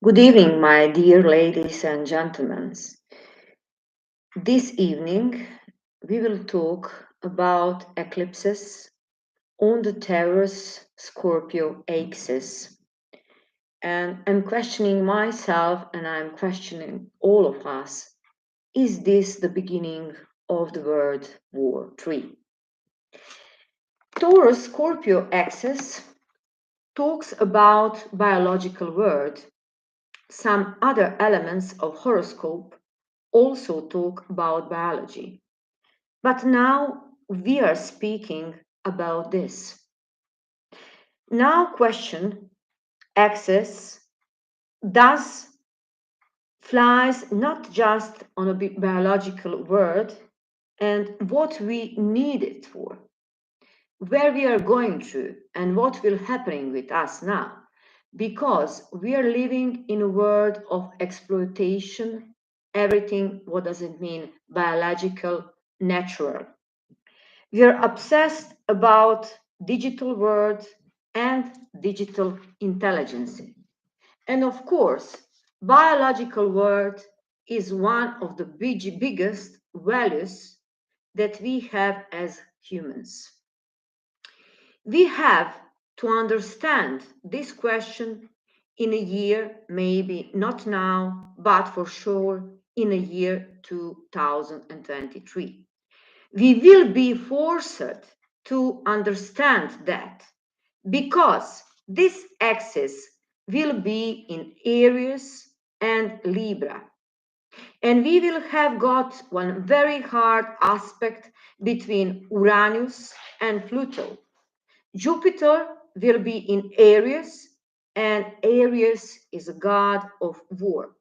Good evening, my dear ladies and gentlemen. This evening, we will talk about eclipses on the Taurus-Scorpio axis. And I'm questioning myself and I'm questioning all of us. Is this the beginning of the World War III? Taurus-Scorpio axis talks about biological world. Some other elements of horoscope also talk about biology. But now we are speaking about this. Now question access thus flies not just on a biological world and what we need it for, where we are going to and what will happening with us now, because we are living in a world of exploitation. Everything, what does it mean? Biological, natural. We are obsessed about digital world and digital intelligence. And of course, biological world is one of the biggest values that we have as humans. We have to understand this question in a year, maybe not now, but for sure in a year 2023. We will be forced to understand that because this axis will be in Aries and Libra. And we will have got one very hard aspect between Uranus and Pluto. Jupiter will be in Aries, and Aries is a god of war.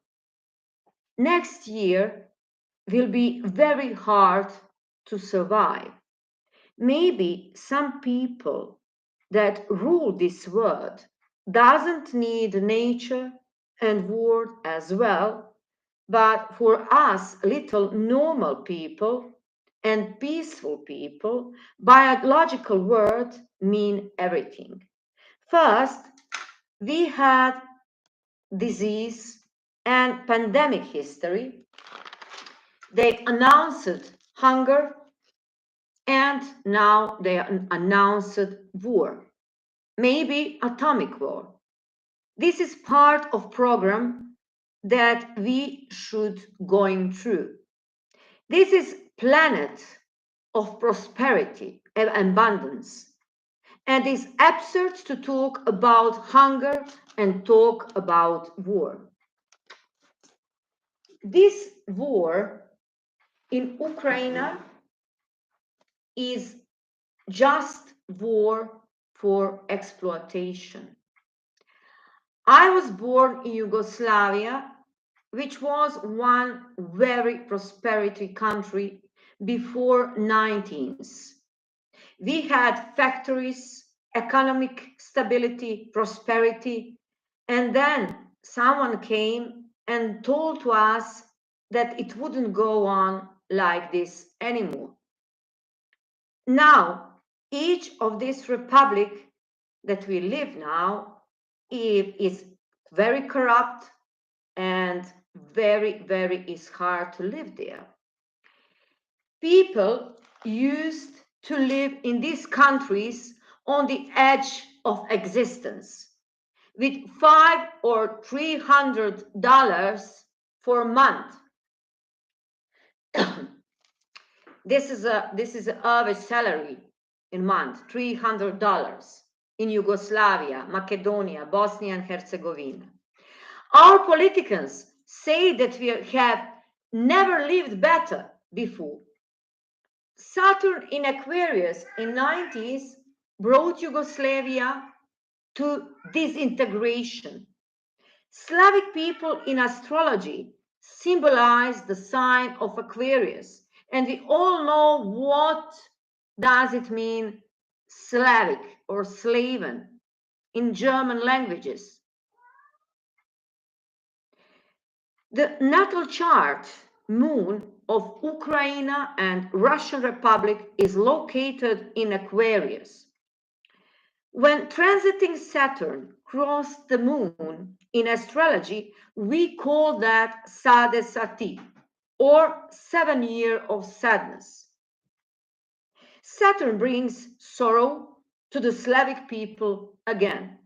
Next year will be very hard to survive. Maybe some people that rule this world doesn't need nature and war as well, but for us little normal people and peaceful people, biological world mean everything. First, we had disease and pandemic history. They announced hunger, and now they announced war, maybe atomic war. This is part of program that we should going through. This is planet of prosperity and abundance. And it's absurd to talk about hunger and talk about war. This war in Ukraine is just war for exploitation. I was born in Yugoslavia, which was one very prosperity country before 19th. We had factories, economic stability, prosperity, and then someone came and told to us that it wouldn't go on like this anymore. Now, each of this republic that we live now is very corrupt and very is hard to live there. People used to live in these countries on the edge of existence with $500 or $300 for a month. This is an average salary in month, $300 in Yugoslavia, Macedonia, Bosnia and Herzegovina. Our politicians say that we have never lived better before. Saturn in Aquarius in 90s brought Yugoslavia to disintegration. Slavic people in astrology symbolize the sign of Aquarius, and we all know what does it mean Slavic or Slaven in German languages. The natal chart moon of Ukraine and Russian Republic is located in Aquarius. When transiting Saturn crossed the moon in astrology, we call that Sadesati, or 7 year of sadness. Saturn brings sorrow to the Slavic people again.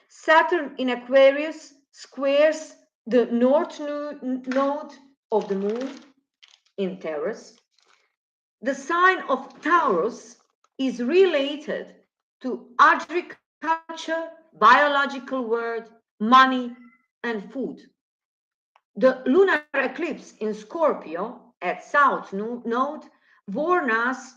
Saturn in Aquarius squares the north node of the moon in Taurus. The sign of Taurus is related to agriculture, biological world, money, and food. The lunar eclipse in Scorpio at South Node warns us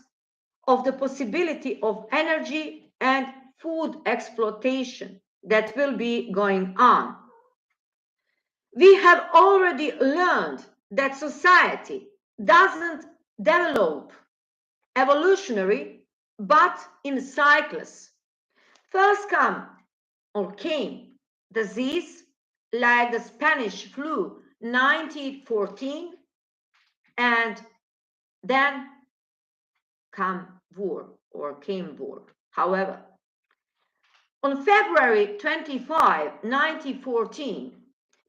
of the possibility of energy and food exploitation that will be going on. We have already learned that society doesn't develop evolutionary, but in cycles. First came disease like the Spanish flu 1914, and then came war. However, on February 25, 1914,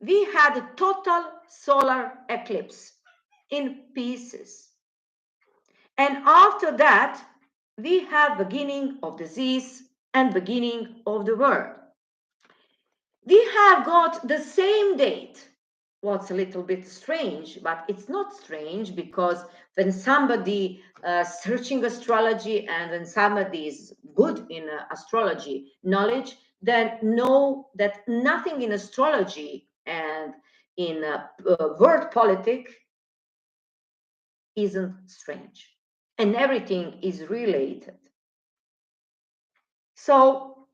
we had a total solar eclipse in pieces. And after that, we have beginning of disease and beginning of the world. We have got the same date. What's a little bit strange, but it's not strange, because when somebody searching astrology and when somebody is good in astrology knowledge, then know that nothing in astrology and in world politics isn't strange, and everything is related. So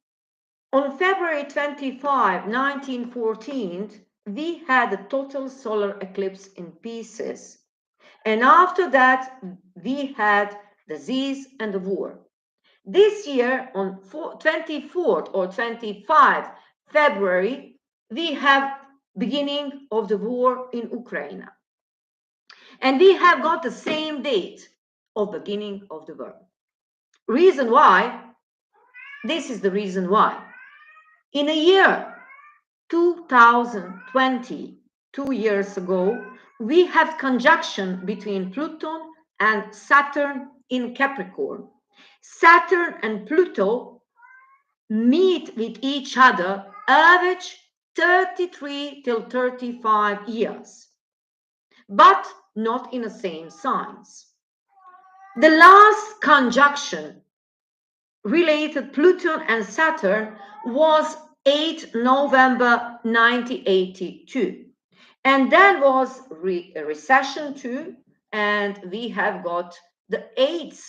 on February 25, 1914, we had a total solar eclipse in pieces. And after that, we had disease and the war. This year, on 24th or 25th February, we have beginning of the war in Ukraine. And we have got the same date of beginning of the war. Reason why? This is the reason why. In a year 2020, 2 years ago, we had conjunction between Pluto and Saturn in Capricorn. Saturn and Pluto meet with each other average 33 till 35 years, but not in the same signs. The last conjunction related Pluto and Saturn was 8 November 1982. And then was a recession too, and we have got the AIDS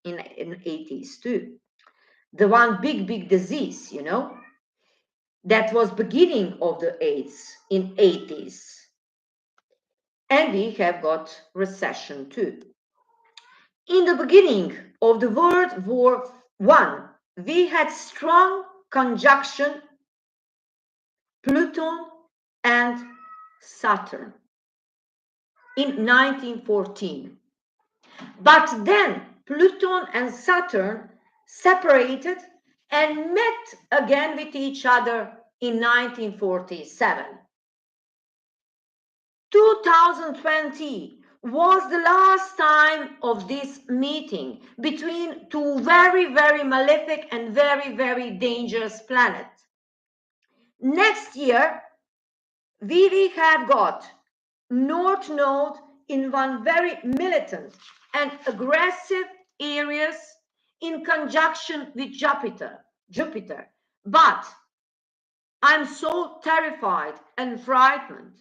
in 80s too. The one big disease, that was beginning of the AIDS in 80s. And we have got recession too. In the beginning of the World War I, we had strong conjunction Pluto and Saturn in 1914. But then Pluto and Saturn separated and met again with each other in 1947. 2020 was the last time of this meeting between two very malefic and very dangerous planets. Next year, we have got North Node in one very militant and aggressive areas in conjunction with Jupiter. But I'm so terrified and frightened.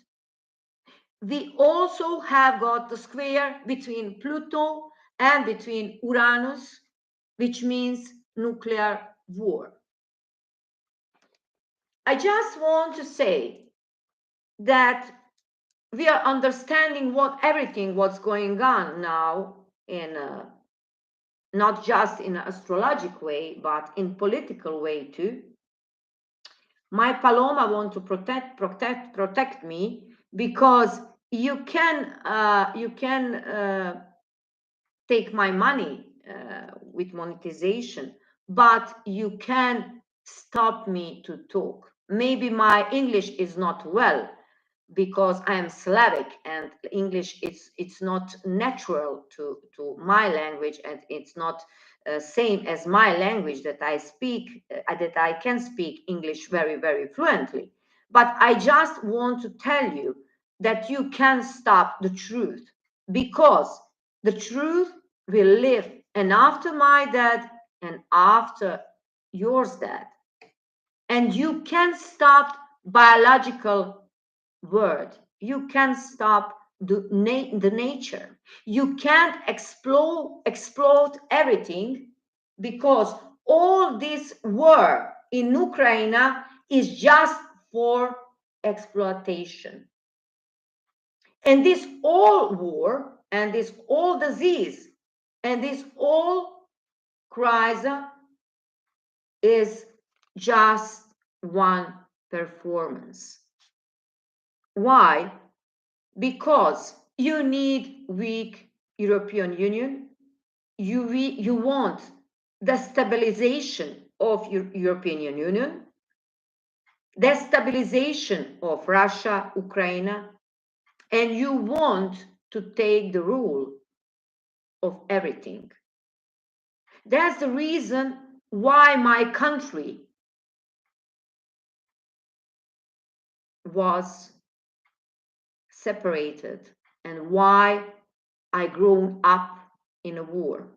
We also have got the square between Pluto and between Uranus, which means nuclear war. I just want to say that we are understanding what's going on now in not just in an astrological way, but in political way too. My Paloma want to protect me, because you can take my money with monetization but you can stop me to talk. Maybe my English is not well because I am Slavic and English it's not natural to my language, and it's not same as my language that I speak, that I can speak English very fluently. But I just want to tell you that you can stop the truth, because the truth will live, and after my dad and after yours dad. And you can stop biological word. You can stop the nature. You can't explode everything, because all this war in Ukraine is just for exploitation. And this all war and this all disease and this all crisis is just one performance. Why? Because you need weak European Union. You want the stabilization of European Union, the stabilization of Russia, Ukraine, and you want to take the rule of everything. That's the reason why my country was separated and why I grew up in a war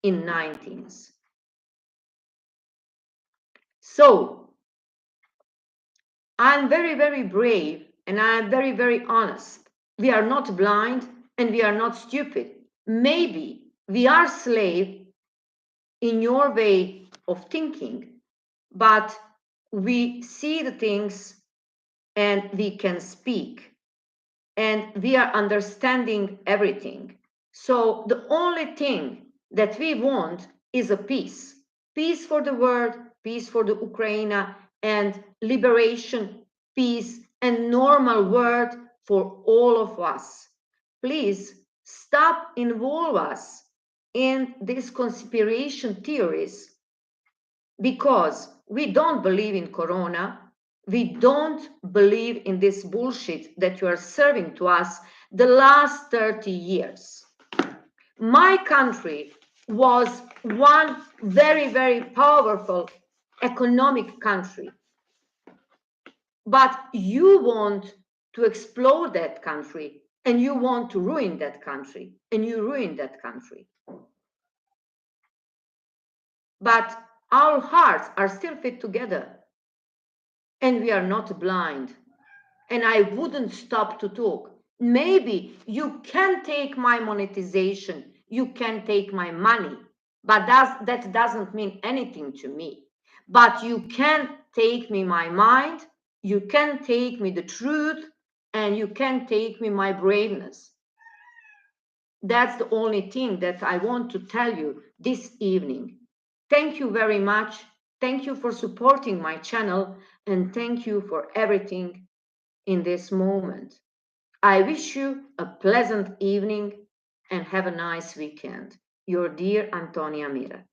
in 19th. So I'm very brave, and I'm very honest. We are not blind and we are not stupid. Maybe we are slave in your way of thinking, but we see the things and we can speak, and we are understanding everything. So the only thing that we want is a peace. Peace for the world, peace for the Ukraine, and liberation, peace, and normal world for all of us. Please stop involve us in these conspiracy theories, because we don't believe in Corona. We don't believe in this bullshit that you are serving to us the last 30 years. My country was one very powerful economic country, but you want to explode that country, and you want to ruin that country, and you ruin that country. But our hearts are still fit together, and we are not blind. And I wouldn't stop to talk. Maybe you can take my monetization, you can take my money, but that doesn't mean anything to me. But you can take me my mind, you can take me the truth, and you can take me my braveness. That's the only thing that I want to tell you this evening. Thank you very much. Thank you for supporting my channel, and thank you for everything in this moment. I wish you a pleasant evening and have a nice weekend. Your dear Antonia Mirat.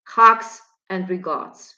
Hugs and regards.